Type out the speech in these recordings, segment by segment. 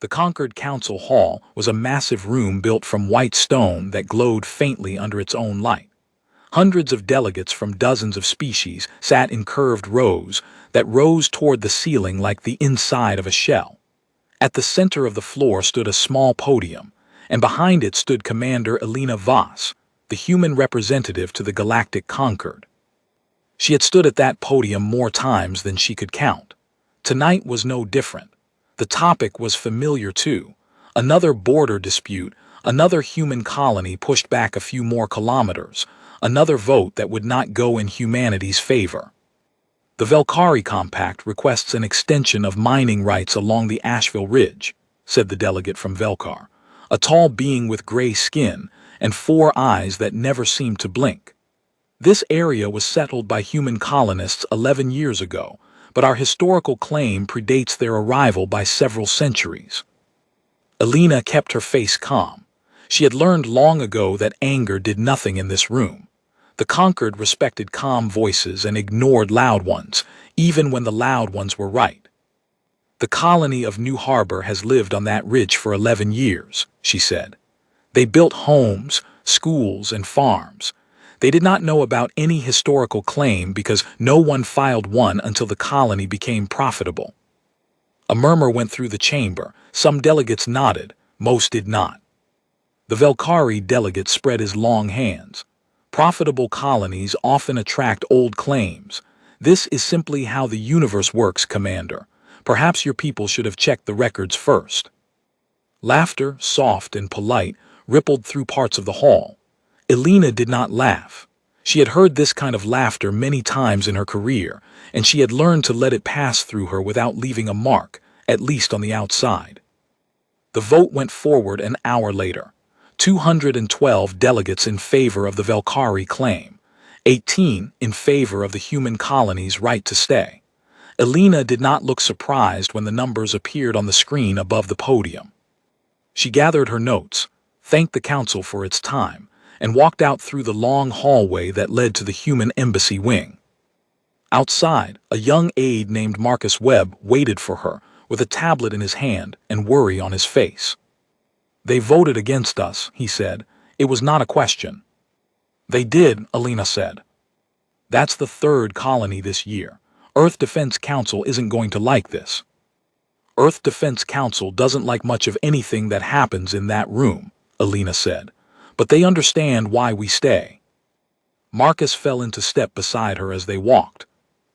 The Concord Council Hall was a massive room built from white stone that glowed faintly under its own light. Hundreds of delegates from dozens of species sat in curved rows that rose toward the ceiling like the inside of a shell. At the center of the floor stood a small podium, and behind it stood Commander Elena Voss, the human representative to the Galactic Concord. She had stood at that podium more times than she could count. Tonight was no different. The topic was familiar too. Another border dispute, another human colony pushed back a few more kilometers, another vote that would not go in humanity's favor. The Velkari Compact requests an extension of mining rights along the Asheville Ridge, said the delegate from Velkar, a tall being with gray skin and 4 eyes that never seemed to blink. This area was settled by human colonists 11 years ago, but our historical claim predates their arrival by several centuries. Elena kept her face calm. She had learned long ago that anger did nothing in this room. The Concord respected calm voices and ignored loud ones, even when the loud ones were right. The colony of New Harbor has lived on that ridge for 11 years, she said. They built homes, schools, and farms. They did not know about any historical claim because no one filed one until the colony became profitable. A murmur went through the chamber. Some delegates nodded, most did not. The Velkari delegate spread his long hands. Profitable colonies often attract old claims. This is simply how the universe works, Commander. Perhaps your people should have checked the records first. Laughter, soft and polite, rippled through parts of the hall. Elena did not laugh. She had heard this kind of laughter many times in her career, and she had learned to let it pass through her without leaving a mark, at least on the outside. The vote went forward an hour later. 212 delegates in favor of the Velkari claim, 18 in favor of the human colony's right to stay. Elena did not look surprised when the numbers appeared on the screen above the podium. She gathered her notes, thanked the council for its time, and walked out through the long hallway that led to the human embassy wing. Outside, a young aide named Marcus Webb waited for her with a tablet in his hand and worry on his face. They voted against us, he said. It was not a question. They did, Elena said. That's the 3rd colony this year. Earth Defense Council isn't going to like this. Earth Defense Council doesn't like much of anything that happens in that room, Elena said. But they understand why we stay. Marcus fell into step beside her as they walked.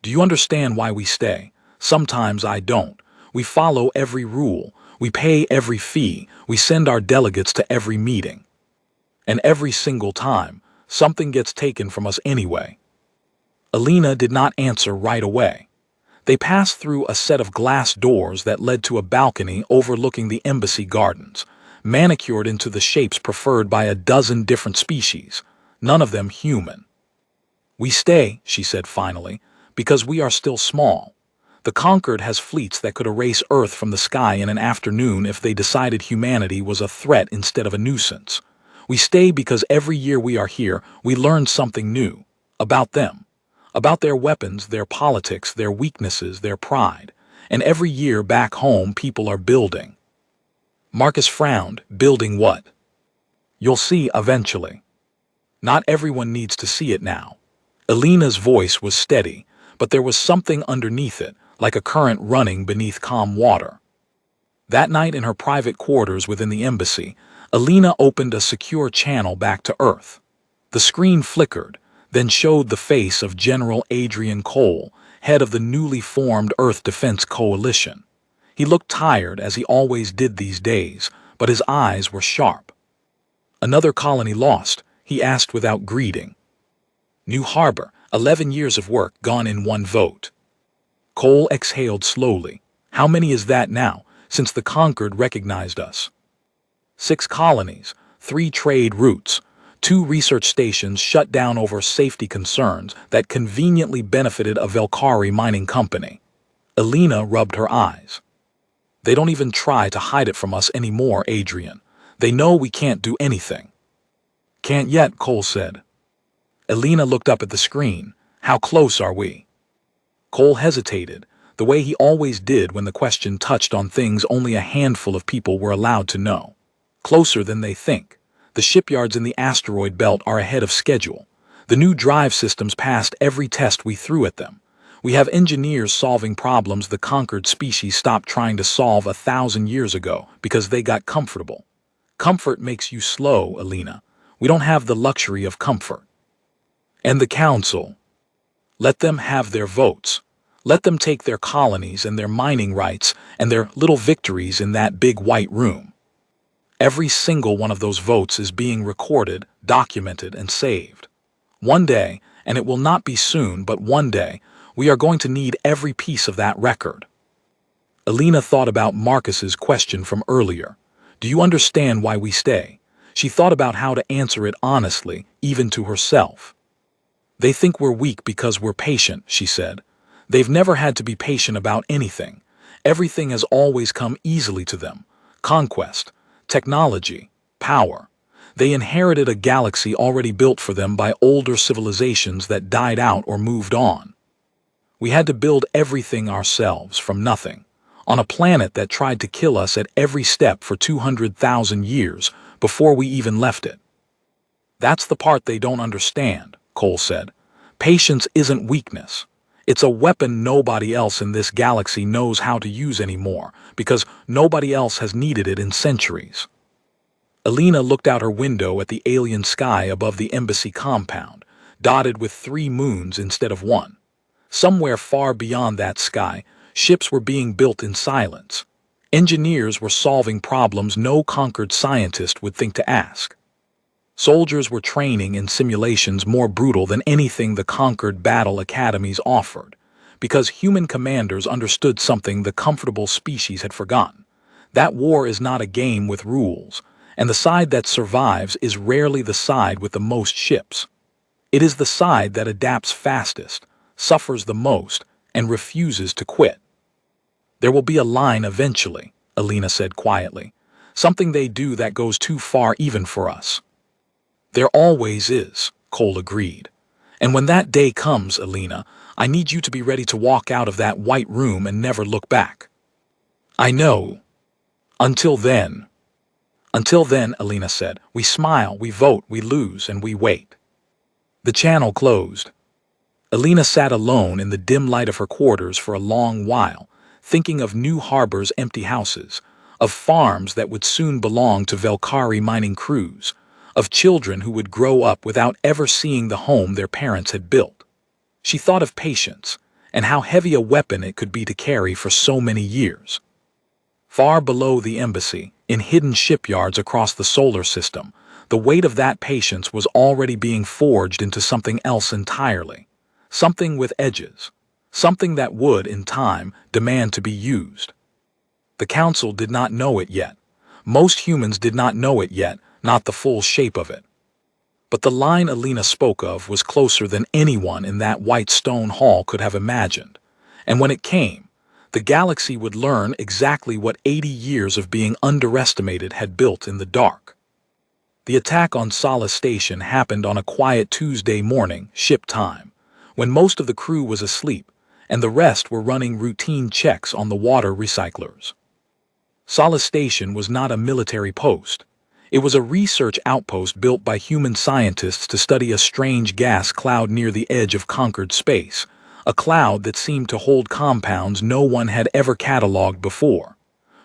Do you understand why we stay? Sometimes I don't. We follow every rule. We pay every fee. We send our delegates to every meeting. And every single time, something gets taken from us anyway. Elena did not answer right away. They passed through a set of glass doors that led to a balcony overlooking the embassy gardens, manicured into the shapes preferred by a dozen different species, none of them human. We stay, she said finally, because we are still small. The Concord has fleets that could erase Earth from the sky in an afternoon if they decided humanity was a threat instead of a nuisance. We stay because every year we are here, we learn something new about them, about their weapons, their politics, their weaknesses, their pride. And every year back home people are building. Marcus frowned. Building what? You'll see eventually. Not everyone needs to see it now. Elena's voice was steady, but there was something underneath it, like a current running beneath calm water. That night in her private quarters within the embassy, Elena opened a secure channel back to Earth. The screen flickered, then showed the face of General Adrian Cole, head of the newly formed Earth Defense Coalition. He looked tired, as he always did these days, but his eyes were sharp. Another colony lost, he asked without greeting. New Harbor, 11 years of work gone in one vote. Cole exhaled slowly. How many is that now, since the Concord recognized us? 6 colonies, 3 trade routes, 2 research stations shut down over safety concerns that conveniently benefited a Velkari mining company. Elena rubbed her eyes. They don't even try to hide it from us anymore, Adrian. They know we can't do anything. Can't yet, Cole said. Elena looked up at the screen. How close are we? Cole hesitated. the way he always did when the question touched on things only a handful of people were allowed to know. Closer than they think. The shipyards in the asteroid belt are ahead of schedule. The new drive systems passed every test we threw at them. We have engineers solving problems the conquered species stopped trying to solve 1,000 years ago because they got comfortable. Comfort makes you slow, Alina. We don't have the luxury of comfort. And the council? Let them have their votes. Let them take their colonies and their mining rights and their little victories in that big white room. Every single one of those votes is being recorded, documented, and saved. One day, and it will not be soon, but one day, we are going to need every piece of that record. Alina thought about Marcus's question from earlier. Do you understand why we stay? She thought about how to answer it honestly, even to herself. They think we're weak because we're patient, she said. They've never had to be patient about anything. Everything has always come easily to them. Conquest, technology, power. They inherited a galaxy already built for them by older civilizations that died out or moved on. We had to build everything ourselves from nothing, on a planet that tried to kill us at every step for 200,000 years before we even left it. That's the part they don't understand, Cole said. Patience isn't weakness. It's a weapon nobody else in this galaxy knows how to use anymore, because nobody else has needed it in centuries. Alina looked out her window at the alien sky above the embassy compound, dotted with 3 moons instead of 1. Somewhere far beyond that sky, ships were being built in silence. Engineers were solving problems no conquered scientist would think to ask. Soldiers were training in simulations more brutal than anything the conquered battle academies offered, because human commanders understood something the comfortable species had forgotten. That war is not a game with rules, and the side that survives is rarely the side with the most ships. It is the side that adapts fastest, suffers the most, and refuses to quit. There will be a line eventually, Alina said quietly. Something they do that goes too far even for us. There always is, Cole agreed. And when that day comes, Alina, I need you to be ready to walk out of that white room and never look back. I know. Until then, Alina said, we smile, we vote, we lose, and we wait. The channel closed. Alina sat alone in the dim light of her quarters for a long while, thinking of New Harbor's empty houses, of farms that would soon belong to Velkari mining crews, of children who would grow up without ever seeing the home their parents had built. She thought of patience, and how heavy a weapon it could be to carry for so many years. Far below the embassy, in hidden shipyards across the solar system, the weight of that patience was already being forged into something else entirely. Something with edges. Something that would, in time, demand to be used. The Council did not know it yet. Most humans did not know it yet, not the full shape of it. But the line Alina spoke of was closer than anyone in that white stone hall could have imagined. And when it came, the galaxy would learn exactly what 80 years of being underestimated had built in the dark. The attack on Solace Station happened on a quiet Tuesday morning, ship time, when most of the crew was asleep, and the rest were running routine checks on the water recyclers. Solace Station was not a military post. It was a research outpost built by human scientists to study a strange gas cloud near the edge of conquered space, a cloud that seemed to hold compounds no one had ever cataloged before.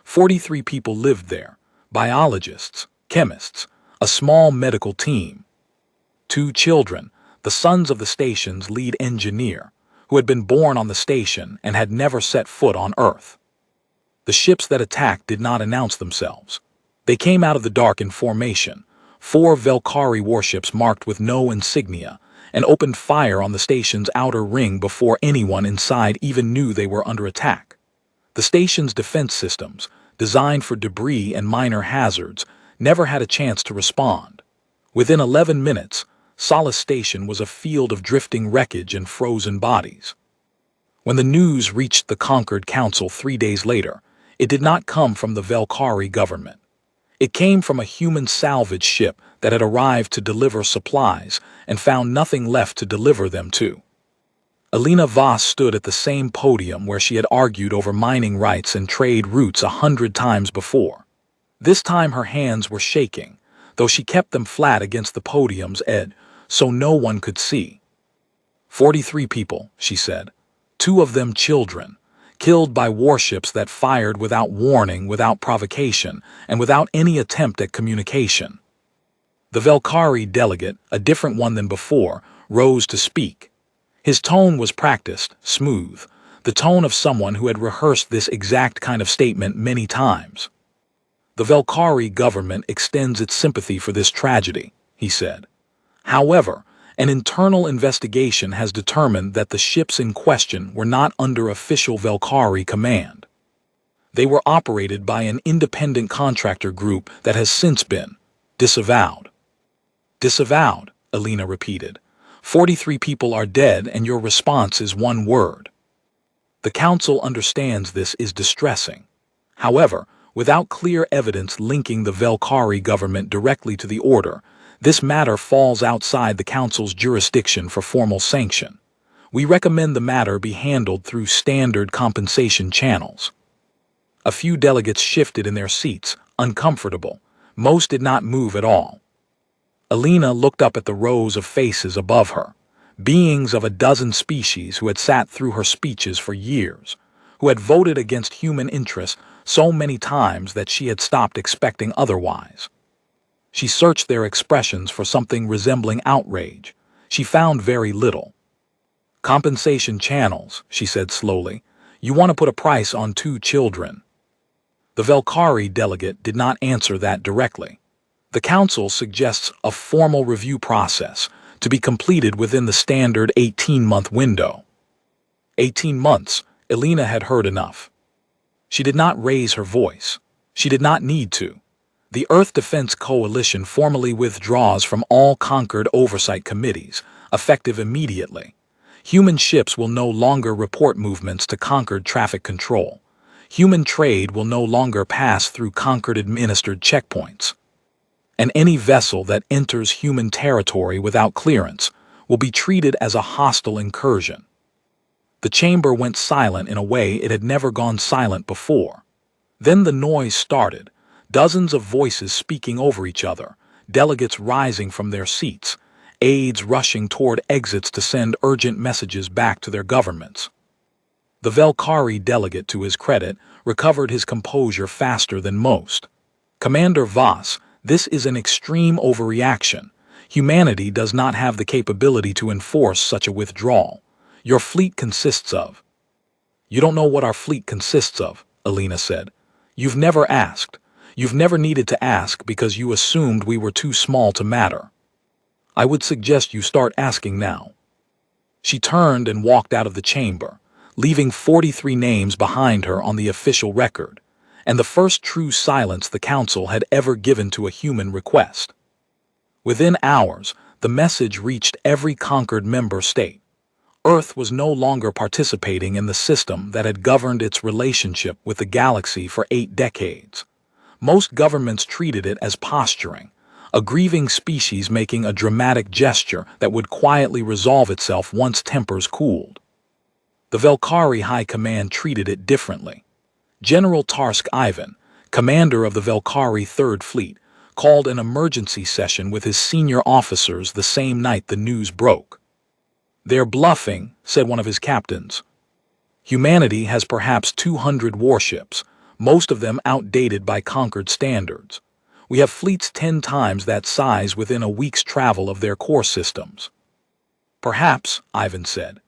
43 people lived there, biologists, chemists, a small medical team. 2 children, the sons of the station's lead engineer, who had been born on the station and had never set foot on Earth. The ships that attacked did not announce themselves. They came out of the dark in formation, 4 Velkari warships marked with no insignia, and opened fire on the station's outer ring before anyone inside even knew they were under attack. The station's defense systems, designed for debris and minor hazards, never had a chance to respond. Within 11 minutes, Solace Station was a field of drifting wreckage and frozen bodies. When the news reached the conquered council 3 days later, it did not come from the Velkari government. It came from a human salvage ship that had arrived to deliver supplies and found nothing left to deliver them to. Alina Voss stood at the same podium where she had argued over mining rights and trade routes 100 times before. This time her hands were shaking, though she kept them flat against the podium's edge so no one could see. 43 people, she said, 2 of them children, killed by warships that fired without warning, without provocation, and without any attempt at communication. The Velkari delegate, a different one than before, rose to speak. His tone was practiced, smooth, the tone of someone who had rehearsed this exact kind of statement many times. The Velkari government extends its sympathy for this tragedy, he said. However, an internal investigation has determined that the ships in question were not under official Velkari command. They were operated by an independent contractor group that has since been disavowed. Disavowed, Alina repeated. 43 people are dead and your response is one word. The council understands this is distressing. However, without clear evidence linking the Velkari government directly to the order, this matter falls outside the council's jurisdiction for formal sanction. We recommend the matter be handled through standard compensation channels. A few delegates shifted in their seats, uncomfortable. Most did not move at all. Alina looked up at the rows of faces above her, beings of a dozen species who had sat through her speeches for years, who had voted against human interests so many times that she had stopped expecting otherwise. She searched their expressions for something resembling outrage. She found very little. Compensation channels, she said slowly. You want to put a price on 2 children. The Velkari delegate did not answer that directly. The council suggests a formal review process to be completed within the standard 18-month window. 18 months, Alina had heard enough. She did not raise her voice. She did not need to. The Earth Defense Coalition formally withdraws from all Concord oversight committees, effective immediately. Human ships will no longer report movements to Concord traffic control. Human trade will no longer pass through Concord-administered checkpoints. And any vessel that enters human territory without clearance will be treated as a hostile incursion. The chamber went silent in a way it had never gone silent before. Then the noise started, dozens of voices speaking over each other, delegates rising from their seats, aides rushing toward exits to send urgent messages back to their governments. The Velkari delegate, to his credit, recovered his composure faster than most. Commander Voss, this is an extreme overreaction. Humanity does not have the capability to enforce such a withdrawal. Your fleet consists of... You don't know what our fleet consists of, Alina said. You've never asked. You've never needed to ask because you assumed we were too small to matter. I would suggest you start asking now. She turned and walked out of the chamber, leaving 43 names behind her on the official record, and the first true silence the council had ever given to a human request. Within hours, the message reached every Concord member state. Earth was no longer participating in the system that had governed its relationship with the galaxy for 8 decades. Most governments treated it as posturing, a grieving species making a dramatic gesture that would quietly resolve itself once tempers cooled. The Velkari High Command treated it differently. General Tarsk Ivan, commander of the Velkari Third Fleet, called an emergency session with his senior officers the same night the news broke. They're bluffing, said one of his captains. Humanity has perhaps 200 warships, most of them outdated by Concord standards. We have fleets 10 times that size within a week's travel of their core systems. Perhaps, Ivan said.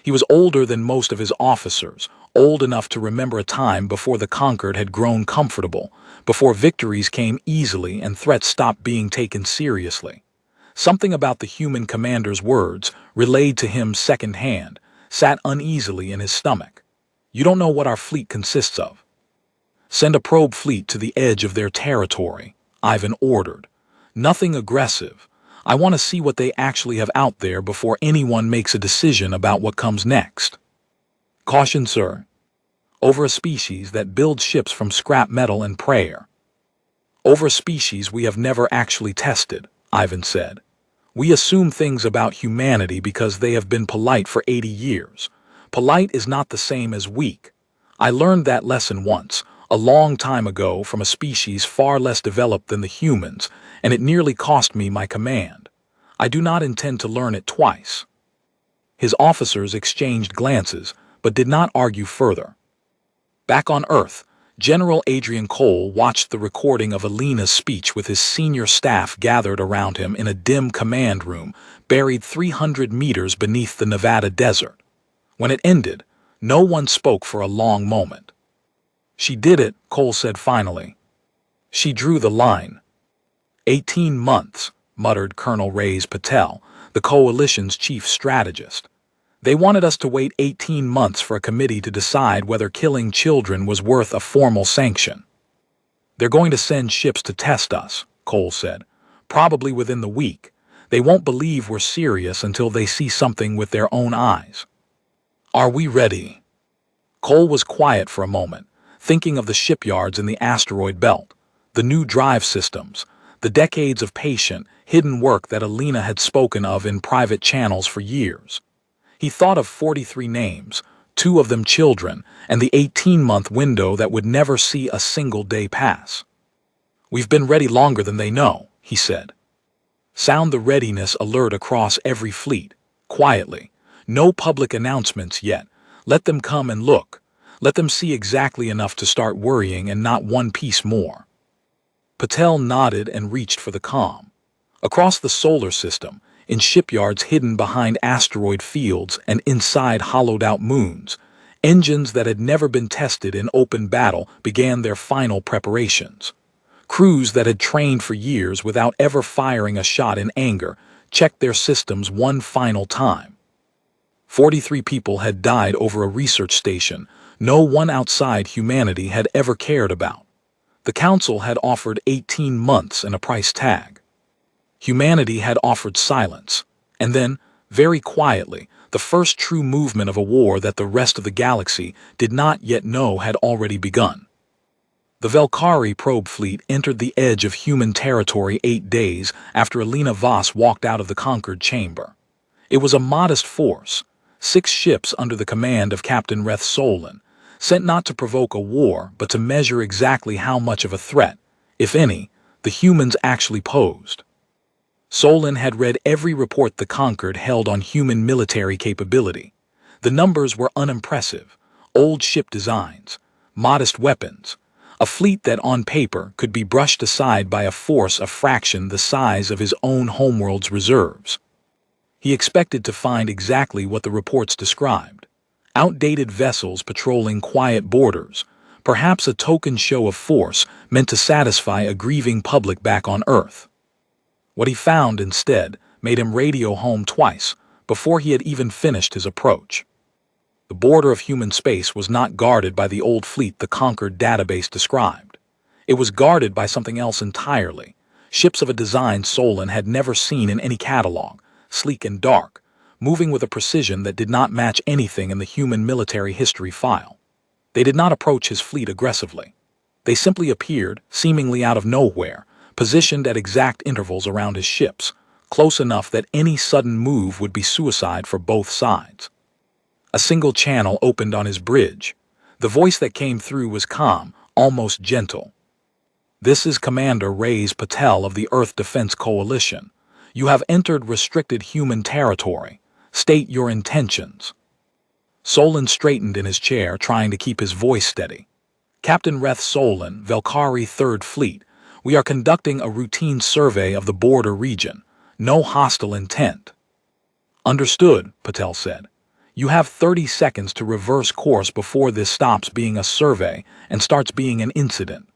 He was older than most of his officers, old enough to remember a time before the Concord had grown comfortable, before victories came easily and threats stopped being taken seriously. Something about the human commander's words, relayed to him secondhand, sat uneasily in his stomach. You don't know what our fleet consists of. Send a probe fleet to the edge of their territory, Ivan ordered. Nothing aggressive. I want to see what they actually have out there before anyone makes a decision about what comes next. Caution, sir. Over a species that builds ships from scrap metal and prayer. Over a species we have never actually tested, Ivan said. We assume things about humanity because they have been polite for 80 years. Polite is not the same as weak. I learned that lesson once, a long time ago, from a species far less developed than the humans, and it nearly cost me my command. I do not intend to learn it twice. His officers exchanged glances, but did not argue further. Back on Earth, General Adrian Cole watched the recording of Alina's speech with his senior staff gathered around him in a dim command room buried 300 meters beneath the Nevada desert. When it ended, no one spoke for a long moment. "She did it," Cole said finally. "She drew the line." 18 months, muttered Colonel Reyes Patel, the coalition's chief strategist. They wanted us to wait 18 months for a committee to decide whether killing children was worth a formal sanction. "They're going to send ships to test us," Cole said. "Probably within the week. They won't believe we're serious until they see something with their own eyes." "Are we ready?" Cole was quiet for a moment, thinking of the shipyards in the asteroid belt, the new drive systems, the decades of patient, hidden work that Alina had spoken of in private channels for years. He thought of 43 names, 2 of them children, and the 18-month window that would never see a single day pass. "We've been ready longer than they know," he said. "Sound the readiness alert across every fleet, quietly. No public announcements yet. Let them come and look. Let them see exactly enough to start worrying and not one piece more." Patel nodded and reached for the comm. Across the solar system, in shipyards hidden behind asteroid fields and inside hollowed-out moons, engines that had never been tested in open battle began their final preparations. Crews that had trained for years without ever firing a shot in anger checked their systems one final time. 43 people had died over a research station no one outside humanity had ever cared about. The Council had offered 18 months and a price tag. Humanity had offered silence, and then, very quietly, the first true movement of a war that the rest of the galaxy did not yet know had already begun. The Velkari probe fleet entered the edge of human territory 8 days after Alina Voss walked out of the conquered chamber. It was a modest force, 6 ships under the command of Captain Reth Solon, sent not to provoke a war but to measure exactly how much of a threat, if any, the humans actually posed. Solon had read every report the Conquered held on human military capability. The numbers were unimpressive: old ship designs, modest weapons, a fleet that on paper could be brushed aside by a force a fraction the size of his own homeworld's reserves. He expected to find exactly what the reports described: outdated vessels patrolling quiet borders, perhaps a token show of force meant to satisfy a grieving public back on Earth. What he found, instead, made him radio home twice before he had even finished his approach. The border of human space was not guarded by the old fleet the Conquered database described. It was guarded by something else entirely: ships of a design Solon had never seen in any catalog, sleek and dark, moving with a precision that did not match anything in the human military history file. They did not approach his fleet aggressively. They simply appeared, seemingly out of nowhere, positioned at exact intervals around his ships, close enough that any sudden move would be suicide for both sides. A single channel opened on his bridge. The voice that came through was calm, almost gentle. "This is Commander Reyes Patel of the Earth Defense Coalition. You have entered restricted human territory. State your intentions." Solon straightened in his chair, trying to keep his voice steady. "Captain Reth Solon, Velkari 3rd Fleet. We are conducting a routine survey of the border region. No hostile intent." "Understood," Patel said. "You have 30 seconds to reverse course before this stops being a survey and starts being an incident."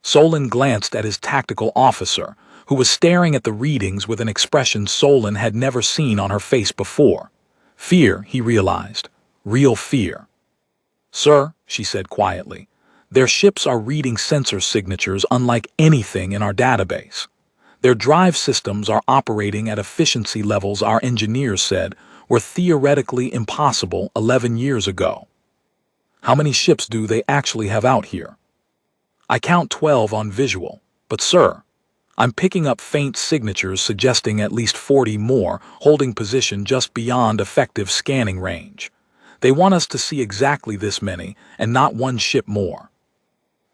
Solon glanced at his tactical officer, who was staring at the readings with an expression Solon had never seen on her face before. Fear, he realized. Real fear. "Sir," she said quietly, "their ships are reading sensor signatures unlike anything in our database. Their drive systems are operating at efficiency levels our engineers said were theoretically impossible 11 years ago." "How many ships do they actually have out here?" "I count 12 on visual, but sir, I'm picking up faint signatures suggesting at least 40 more, holding position just beyond effective scanning range. They want us to see exactly this many, and not one ship more.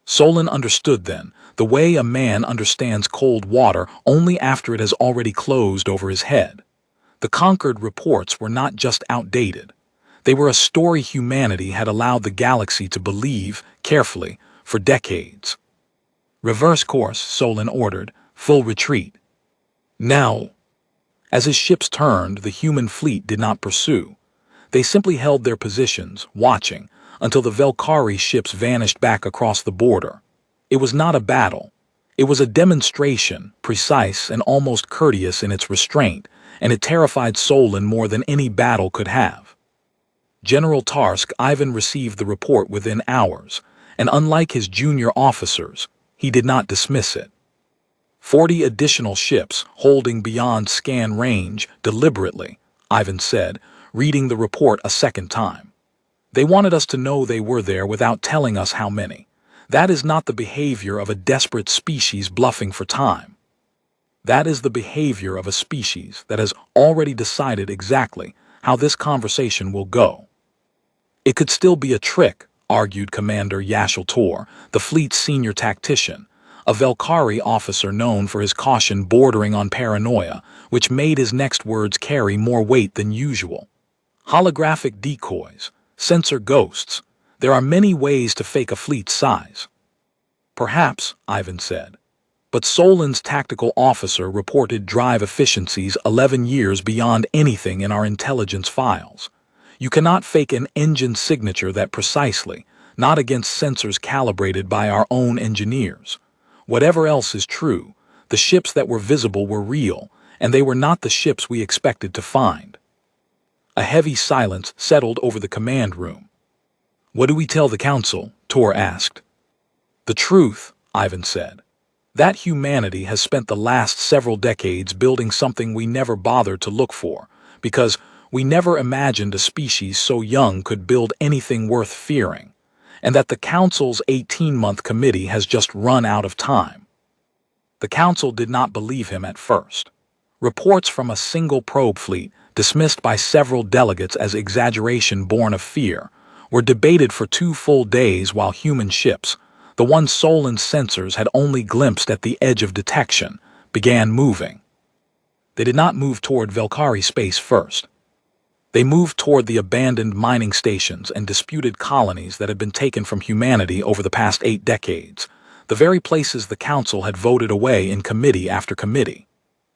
Solon understood then, the way a man understands cold water only after it has already closed over his head. The Concord reports were not just outdated. They were a story humanity had allowed the galaxy to believe, carefully, for decades. Reverse course, Solon ordered, full retreat. Now, as his ships turned, the human fleet did not pursue. They simply held their positions, watching, until the Velkari ships vanished back across the border. It was not a battle. It was a demonstration, precise and almost courteous in its restraint, and it terrified Solon more than any battle could have. General Tarsk Ivan received the report within hours, and unlike his junior officers, he did not dismiss it. 40 additional ships, holding beyond scan range, deliberately, Ivan said, reading the report a second time. They wanted us to know they were there without telling us how many. That is not the behavior of a desperate species bluffing for time. That is the behavior of a species that has already decided exactly how this conversation will go. It could still be a trick, argued Commander Yashil Tor, the fleet's senior tactician, a Velkari officer known for his caution bordering on paranoia, which made his next words carry more weight than usual. Holographic decoys, sensor ghosts, there are many ways to fake a fleet's size. Perhaps, Ivan said. But Solon's tactical officer reported drive efficiencies 11 years beyond anything in our intelligence files. You cannot fake an engine signature that precisely, not against sensors calibrated by our own engineers. Whatever else is true, the ships that were visible were real, and they were not the ships we expected to find. A heavy silence settled over the command room. What do we tell the council? Tor asked. The truth, Ivan said. That humanity has spent the last several decades building something we never bothered to look for, because we never imagined a species so young could build anything worth fearing, and that the council's 18-month committee has just run out of time. The council did not believe him at first. Reports from a single probe fleet, dismissed by several delegates as exaggeration born of fear, were debated for 2 full days while human ships, the ones Solon's sensors had only glimpsed at the edge of detection, began moving. They did not move toward Velkari space first. They moved toward the abandoned mining stations and disputed colonies that had been taken from humanity over the past 8 decades, the very places the council had voted away in committee after committee.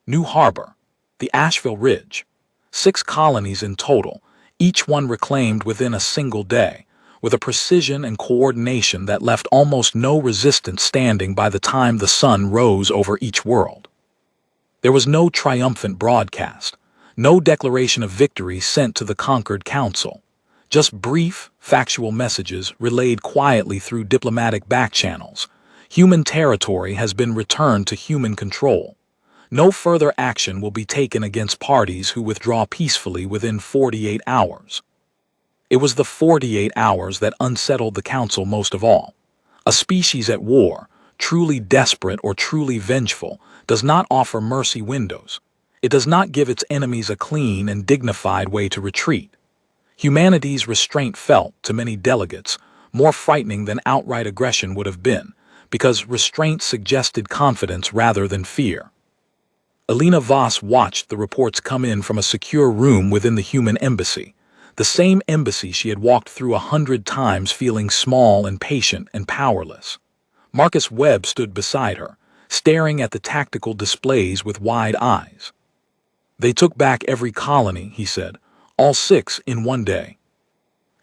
New Harbor, the Asheville Ridge, 6 colonies in total, each one reclaimed within a single day, with a precision and coordination that left almost no resistance standing by the time the sun rose over each world. There was no triumphant broadcast, no declaration of victory sent to the conquered council, just brief, factual messages relayed quietly through diplomatic backchannels. Human territory has been returned to human control. No further action will be taken against parties who withdraw peacefully within 48 hours. It was the 48 hours that unsettled the council most of all. A species at war, truly desperate or truly vengeful, does not offer mercy windows. It does not give its enemies a clean and dignified way to retreat. Humanity's restraint felt, to many delegates, more frightening than outright aggression would have been, because restraint suggested confidence rather than fear. Elena Voss watched the reports come in from a secure room within the human embassy, the same embassy she had walked through 100 times feeling small and patient and powerless. Marcus Webb stood beside her, staring at the tactical displays with wide eyes. They took back every colony, he said, all 6 in one day.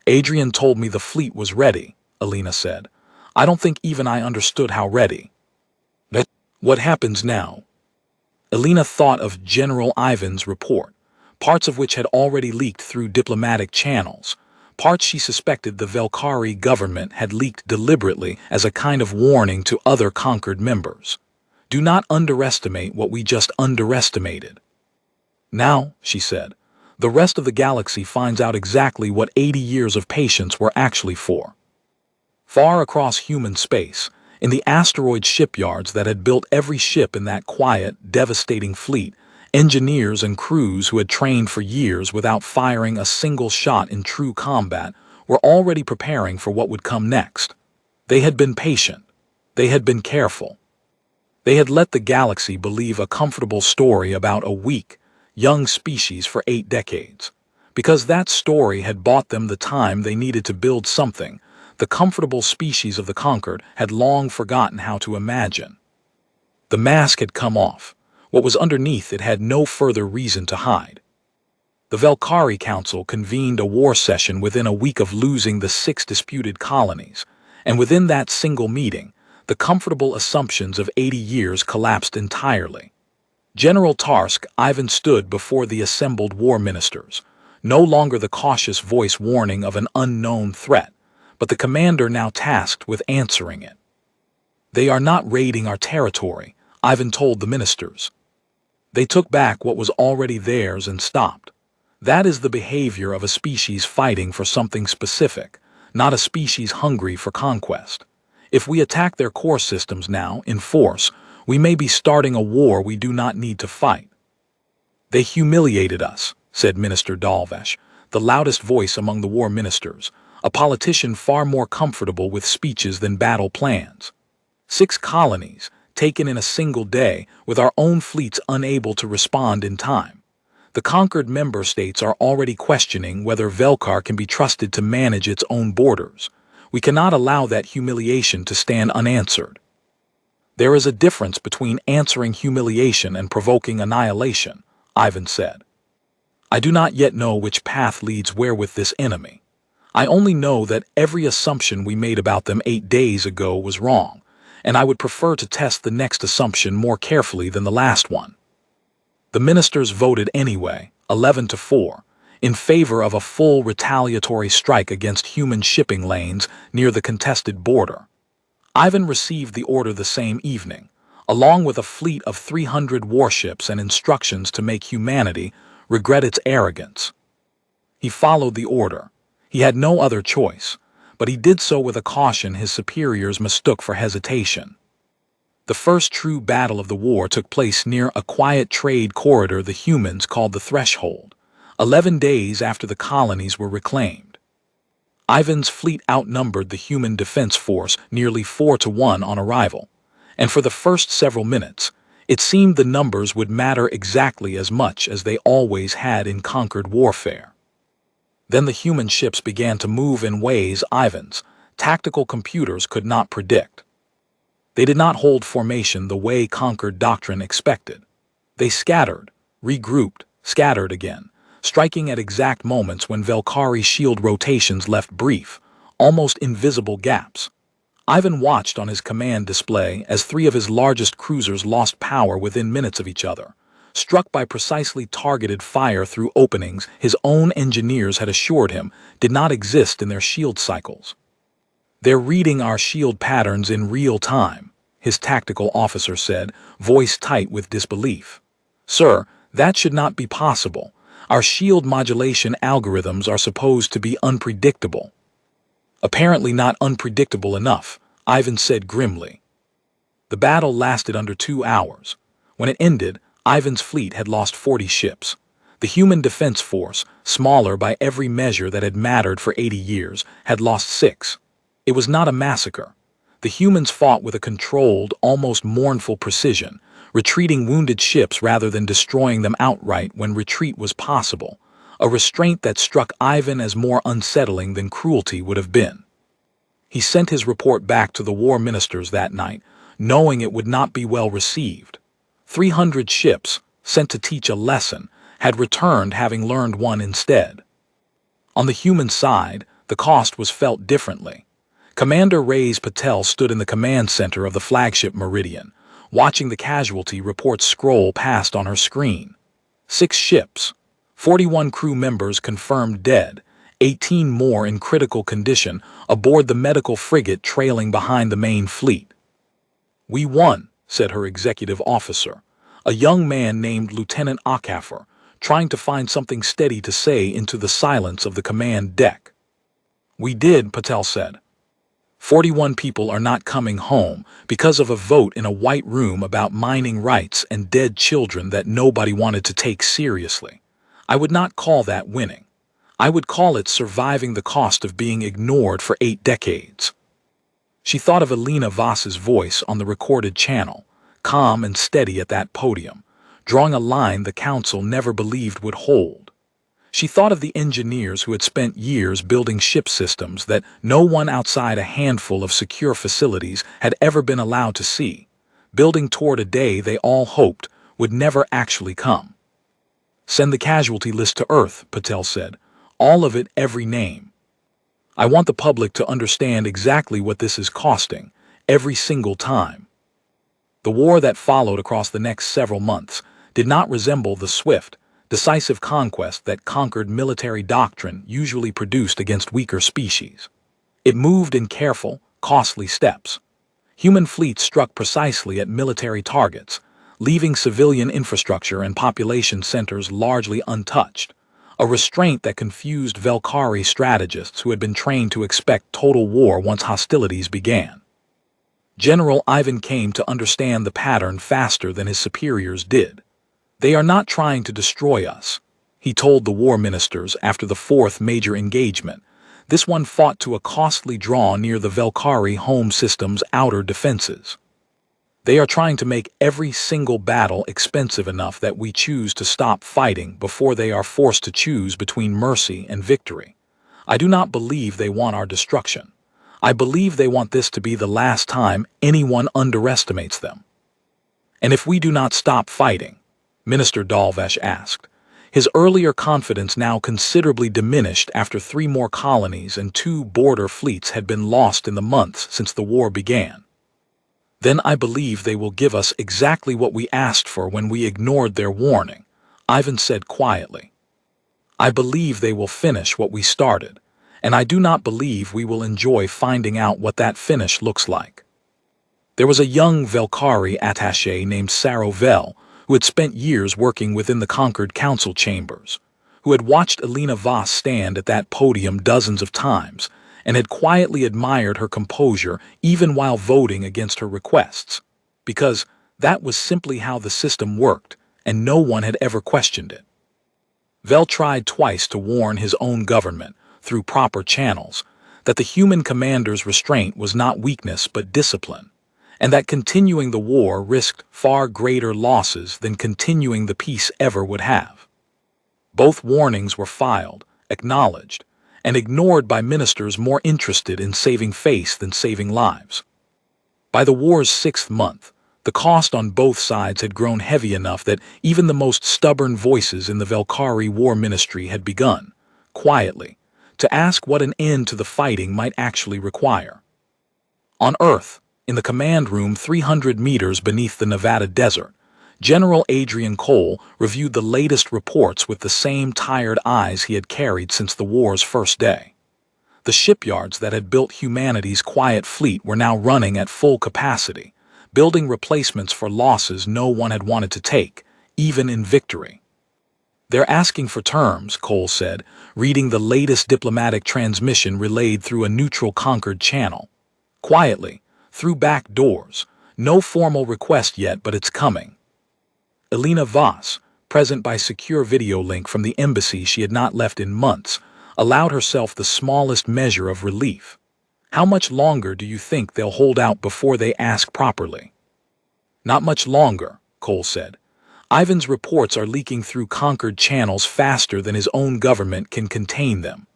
Adrian told me the fleet was ready, Elena said. I don't think even I understood how ready. What happens now? Elena thought of General Ivan's report, parts of which had already leaked through diplomatic channels, parts she suspected the Velkari government had leaked deliberately as a kind of warning to other conquered members. Do not underestimate what we just underestimated. Now, she said, the rest of the galaxy finds out exactly what 80 years of patience were actually for. Far across human space, In the asteroid shipyards that had built every ship in that quiet, devastating fleet, engineers and crews who had trained for years without firing a single shot in true combat were already preparing for what would come next. They had been patient. They had been careful. They had let the galaxy believe a comfortable story about a weak, young species for 8 decades. Because that story had bought them the time they needed to build something, the comfortable species of the conquered had long forgotten how to imagine. The mask had come off. What was underneath it had no further reason to hide. The Velkari Council convened a war session within a week of losing the 6 disputed colonies, and within that single meeting, the comfortable assumptions of 80 years collapsed entirely. General Tarsk Ivan stood before the assembled war ministers, no longer the cautious voice warning of an unknown threat, but the commander now tasked with answering it. "They are not raiding our territory," Ivan told the ministers. "They took back what was already theirs and stopped. That is the behavior of a species fighting for something specific, not a species hungry for conquest. If we attack their core systems now, in force, we may be starting a war we do not need to fight." "They humiliated us," said Minister Dalvesh, the loudest voice among the war ministers, a politician far more comfortable with speeches than battle plans. 6 colonies, taken in a single day, with our own fleets unable to respond in time. The conquered member states are already questioning whether Velkar can be trusted to manage its own borders. We cannot allow that humiliation to stand unanswered. "There is a difference between answering humiliation and provoking annihilation," Ivan said. "I do not yet know which path leads where with this enemy. I only know that every assumption we made about them 8 days ago was wrong, and I would prefer to test the next assumption more carefully than the last one." The ministers voted anyway, 11-4, in favor of a full retaliatory strike against human shipping lanes near the contested border. Ivan received the order the same evening, along with a fleet of 300 warships and instructions to make humanity regret its arrogance. He followed the order. He had no other choice, but he did so with a caution his superiors mistook for hesitation. The first true battle of the war took place near a quiet trade corridor the humans called the Threshold, 11 days after the colonies were reclaimed. Ivan's fleet outnumbered the human defense force nearly 4-1 on arrival, and for the first several minutes, it seemed the numbers would matter exactly as much as they always had in conquered warfare. Then the human ships began to move in ways Ivan's tactical computers could not predict. They did not hold formation the way conquered doctrine expected. They scattered, regrouped, scattered again, striking at exact moments when Velkari shield rotations left brief, almost invisible gaps. Ivan watched on his command display as 3 of his largest cruisers lost power within minutes of each other, struck by precisely targeted fire through openings his own engineers had assured him did not exist in their shield cycles. "They're reading our shield patterns in real time," his tactical officer said, voice tight with disbelief. "Sir, that should not be possible. Our shield modulation algorithms are supposed to be unpredictable." "Apparently not unpredictable enough," Ivan said grimly. The battle lasted under 2 hours. When it ended, Ivan's fleet had lost 40 ships. The human defense force, smaller by every measure that had mattered for 80 years, had lost 6. It was not a massacre. The humans fought with a controlled, almost mournful precision, retreating wounded ships rather than destroying them outright when retreat was possible, a restraint that struck Ivan as more unsettling than cruelty would have been. He sent his report back to the war ministers that night, knowing it would not be well received. 300 ships, sent to teach a lesson, had returned having learned one instead. On the human side, the cost was felt differently. Commander Reyes Patel stood in the command center of the flagship Meridian, watching the casualty reports scroll past on her screen. 6 ships, 41 crew members confirmed dead, 18 more in critical condition aboard the medical frigate trailing behind the main fleet. "We won," said her executive officer, a young man named Lieutenant Akafer, trying to find something steady to say into the silence of the command deck. "We did," Patel said. 41 people are not coming home because of a vote in a white room about mining rights and dead children that nobody wanted to take seriously. I would not call that winning. I would call it surviving the cost of being ignored for 8 decades. She thought of Alina Voss's voice on the recorded channel, calm and steady at that podium, drawing a line the council never believed would hold. She thought of the engineers who had spent years building ship systems that no one outside a handful of secure facilities had ever been allowed to see, building toward a day they all hoped would never actually come. Send the casualty list to Earth, Patel said. All of it, every name. I want the public to understand exactly what this is costing, every single time. The war that followed across the next several months did not resemble the swift, decisive conquest that conquered military doctrine usually produced against weaker species. It moved in careful, costly steps. Human fleets struck precisely at military targets, leaving civilian infrastructure and population centers largely untouched, a restraint that confused Velkari strategists who had been trained to expect total war once hostilities began. General Ivan came to understand the pattern faster than his superiors did. They are not trying to destroy us, he told the war ministers after the fourth major engagement, this one fought to a costly draw near the Velkari home system's outer defenses. They are trying to make every single battle expensive enough that we choose to stop fighting before they are forced to choose between mercy and victory. I do not believe they want our destruction. I believe they want this to be the last time anyone underestimates them. And if we do not stop fighting, Minister Dalvesh asked, his earlier confidence now considerably diminished after 3 more colonies and 2 border fleets had been lost in the months since the war began. Then I believe they will give us exactly what we asked for when we ignored their warning, Ivan said quietly. I believe they will finish what we started, and I do not believe we will enjoy finding out what that finish looks like. There was a young Velkari attaché named Sarovel who had spent years working within the conquered council chambers, who had watched Alina Voss stand at that podium dozens of times, and had quietly admired her composure even while voting against her requests, because that was simply how the system worked, and no one had ever questioned it. Vel tried twice to warn his own government, through proper channels, that the human commander's restraint was not weakness but discipline, and that continuing the war risked far greater losses than continuing the peace ever would have. Both warnings were filed, acknowledged, and ignored by ministers more interested in saving face than saving lives. By the war's 6th month, the cost on both sides had grown heavy enough that even the most stubborn voices in the Velkari war ministry had begun, quietly, to ask what an end to the fighting might actually require. On Earth, in the command room 300 meters beneath the Nevada desert, General Adrian Cole reviewed the latest reports with the same tired eyes he had carried since the war's first day. The shipyards that had built humanity's quiet fleet were now running at full capacity, building replacements for losses no one had wanted to take, even in victory. They're asking for terms, Cole said, reading the latest diplomatic transmission relayed through a neutral conquered channel. Quietly, through back doors, no formal request yet, but it's coming. Alina Voss, present by secure video link from the embassy she had not left in months, allowed herself the smallest measure of relief. How much longer do you think they'll hold out before they ask properly? Not much longer, Cole said. Ivan's reports are leaking through conquered channels faster than his own government can contain them.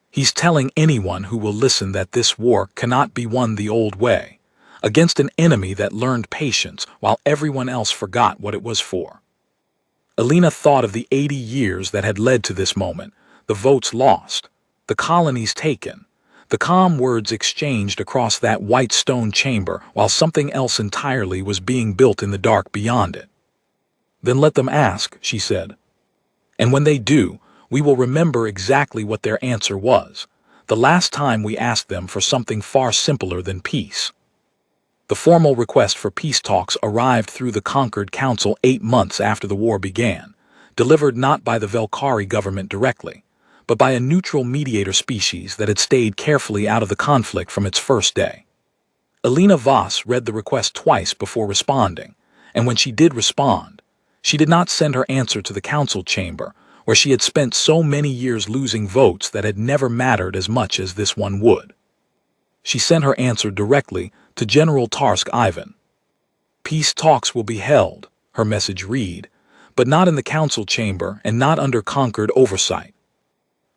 He's telling anyone who will listen that this war cannot be won the old way, against an enemy that learned patience while everyone else forgot what it was for. Alina thought of the 80 years that had led to this moment, the votes lost, the colonies taken, the calm words exchanged across that white stone chamber while something else entirely was being built in the dark beyond it. Then let them ask, she said. And when they do, we will remember exactly what their answer was, the last time we asked them for something far simpler than peace. The formal request for peace talks arrived through the conquered council 8 months after the war began, delivered not by the Velkari government directly, but by a neutral mediator species that had stayed carefully out of the conflict from its first day. Elena Voss read the request twice before responding, and when she did respond, she did not send her answer to the council chamber, where she had spent so many years losing votes that had never mattered as much as this one would. She sent her answer directly to General Tarsk Ivan. Peace talks will be held, her message read, but not in the council chamber and not under Concord oversight.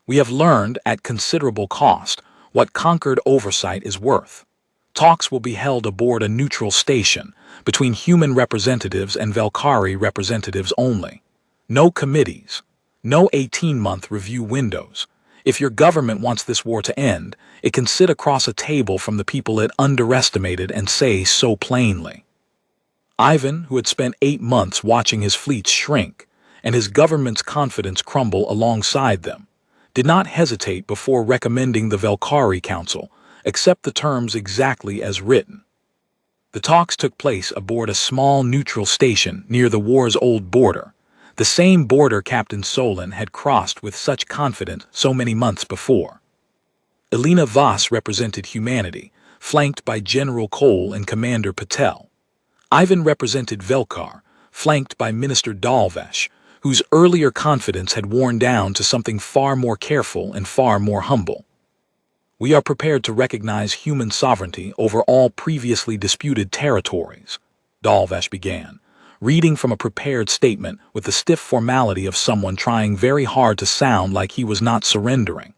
We have learned at considerable cost what Concord oversight is worth. Talks will be held aboard a neutral station between human representatives and Valkyrie representatives only. No committees, no 18-month review windows. If your government wants this war to end, it can sit across a table from the people it underestimated and say so plainly. Ivan, who had spent 8 months watching his fleets shrink and his government's confidence crumble alongside them, did not hesitate before recommending the Valkyrie Council accept the terms exactly as written. The talks took place aboard a small neutral station near the war's old border, the same border Captain Solon had crossed with such confidence so many months before. Elena Voss represented humanity, flanked by General Cole and Commander Patel. Ivan represented Velkar, flanked by Minister Dalvesh, whose earlier confidence had worn down to something far more careful and far more humble. We are prepared to recognize human sovereignty over all previously disputed territories, Dalvesh began, reading from a prepared statement with the stiff formality of someone trying very hard to sound like he was not surrendering.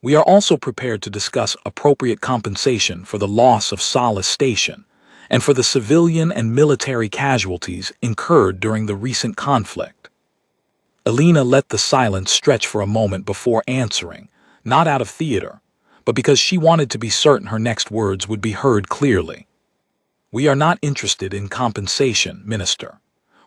We are also prepared to discuss appropriate compensation for the loss of Solace Station and for the civilian and military casualties incurred during the recent conflict. Elena let the silence stretch for a moment before answering, not out of theater, but because she wanted to be certain her next words would be heard clearly. We are not interested in compensation, Minister.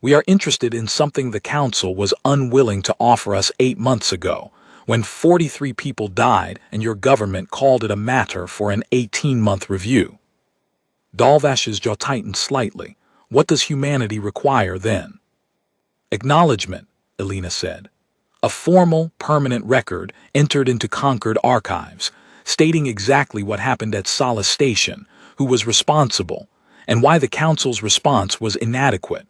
We are interested in something the Council was unwilling to offer us 8 months ago, when 43 people died and your government called it a matter for an 18-month review. Dalvash's jaw tightened slightly. What does humanity require then? Acknowledgement, Elena said. A formal, permanent record entered into Concord archives, stating exactly what happened at Solace Station, who was responsible, and why the Council's response was inadequate.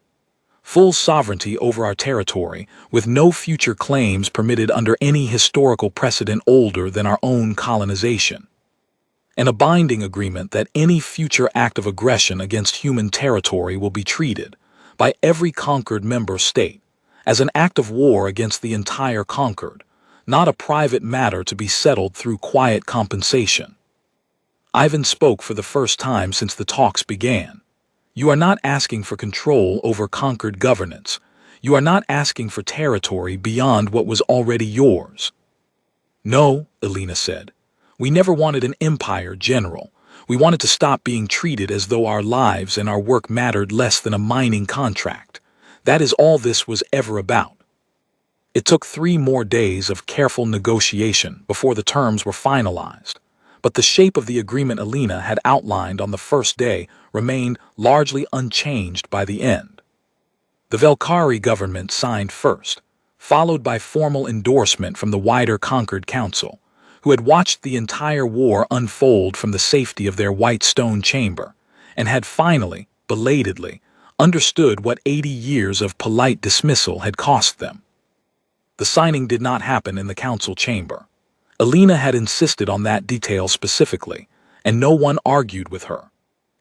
Full sovereignty over our territory, with no future claims permitted under any historical precedent older than our own colonization. And a binding agreement that any future act of aggression against human territory will be treated, by every conquered member state, as an act of war against the entire conquered, not a private matter to be settled through quiet compensation. Ivan spoke for the first time since the talks began. You are not asking for control over conquered governance. You are not asking for territory beyond what was already yours. No, Elena said. We never wanted an empire, General. We wanted to stop being treated as though our lives and our work mattered less than a mining contract. That is all this was ever about. It took 3 more days of careful negotiation before the terms were finalized, but the shape of the agreement Elena had outlined on the first day remained largely unchanged by the end. The Valkyrie government signed first, followed by formal endorsement from the wider Concord Council, who had watched the entire war unfold from the safety of their white stone chamber, and had finally, belatedly, understood what 80 years of polite dismissal had cost them. The signing did not happen in the council chamber. Elena had insisted on that detail specifically, and no one argued with her.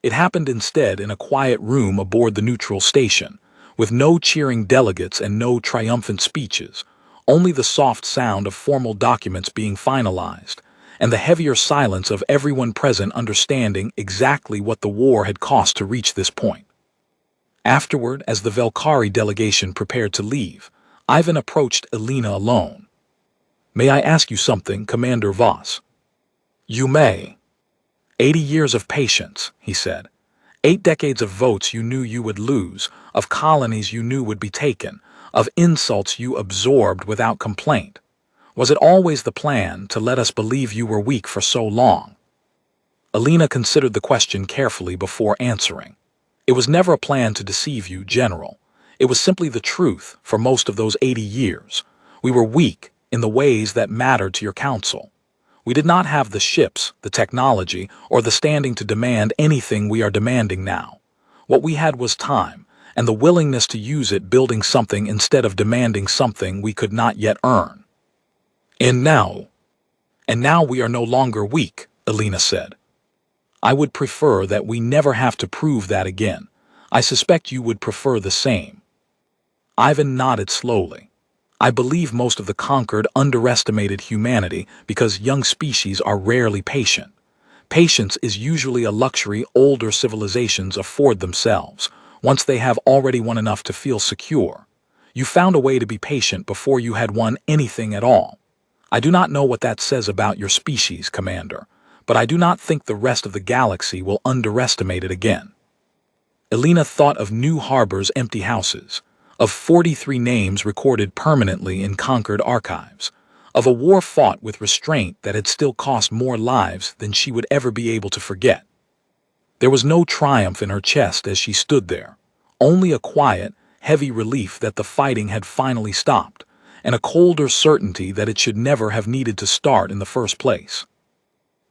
It happened instead in a quiet room aboard the neutral station, with no cheering delegates and no triumphant speeches, only the soft sound of formal documents being finalized, and the heavier silence of everyone present understanding exactly what the war had cost to reach this point. Afterward, as the Valkyrie delegation prepared to leave, Ivan approached Elena alone. May I ask you something, Commander Voss? You may. 80 years of patience, he said. 8 decades of votes you knew you would lose, of colonies you knew would be taken, of insults you absorbed without complaint. Was it always the plan to let us believe you were weak for so long? Elena considered the question carefully before answering. It was never a plan to deceive you, General. It was simply the truth for most of those 80 years. We were weak, in the ways that mattered to your council. We did not have the ships, the technology, or the standing to demand anything we are demanding now. What we had was time, and the willingness to use it building something instead of demanding something we could not yet earn. And now we are no longer weak, Elena said. I would prefer that we never have to prove that again. I suspect you would prefer the same. Ivan nodded slowly. I believe most of the conquered underestimated humanity because young species are rarely patient. Patience is usually a luxury older civilizations afford themselves, once they have already won enough to feel secure. You found a way to be patient before you had won anything at all. I do not know what that says about your species, Commander, but I do not think the rest of the galaxy will underestimate it again. Elena thought of New Harbor's empty houses, of 43 names recorded permanently in conquered archives, of a war fought with restraint that had still cost more lives than she would ever be able to forget. There was no triumph in her chest as she stood there, only a quiet, heavy relief that the fighting had finally stopped, and a colder certainty that it should never have needed to start in the first place.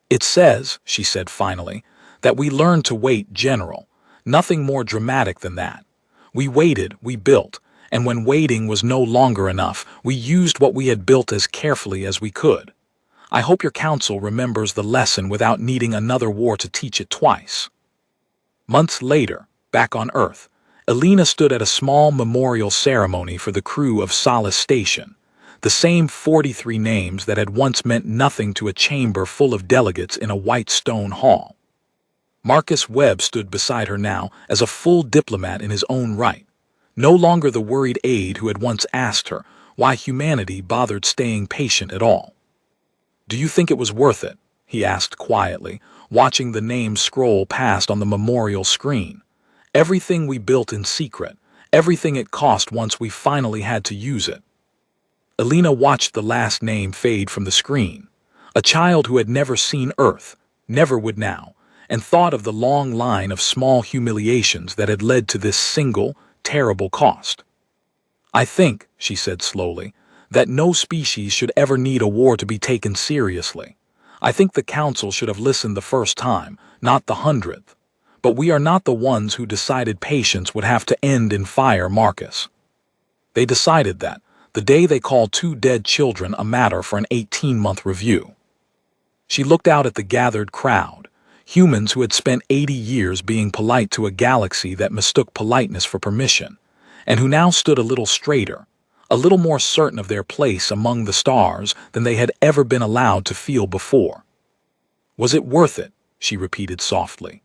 It says, she said finally, that we learned to wait, General. Nothing more dramatic than that. We waited, we built, and when waiting was no longer enough, we used what we had built as carefully as we could. I hope your council remembers the lesson without needing another war to teach it twice. Months later, back on Earth, Elena stood at a small memorial ceremony for the crew of Solace Station, the same 43 names that had once meant nothing to a chamber full of delegates in a white stone hall. Marcus Webb stood beside her now as a full diplomat in his own right, no longer the worried aide who had once asked her why humanity bothered staying patient at all. "Do you think it was worth it?" he asked quietly, watching the names scroll past on the memorial screen. "Everything we built in secret, everything it cost once we finally had to use it." Elena watched the last name fade from the screen, a child who had never seen Earth, never would now, and thought of the long line of small humiliations that had led to this single, terrible cost. "I think," she said slowly, "that no species should ever need a war to be taken seriously. I think the Council should have listened the first time, not the 100th. But we are not the ones who decided patience would have to end in fire, Marcus. They decided that, the day they called 2 dead children a matter for an 18-month review." She looked out at the gathered crowd, humans who had spent 80 years being polite to a galaxy that mistook politeness for permission, and who now stood a little straighter, a little more certain of their place among the stars than they had ever been allowed to feel before. "Was it worth it?" she repeated softly.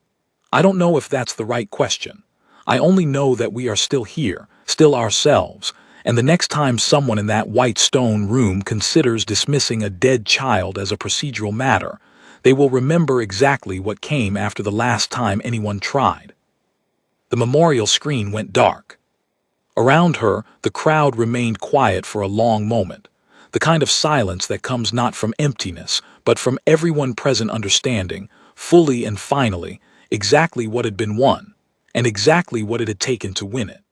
"I don't know if that's the right question. I only know that we are still here, still ourselves, and the next time someone in that white stone room considers dismissing a dead child as a procedural matter, they will remember exactly what came after the last time anyone tried." The memorial screen went dark. Around her, the crowd remained quiet for a long moment, the kind of silence that comes not from emptiness, but from everyone present understanding, fully and finally, exactly what had been won, and exactly what it had taken to win it.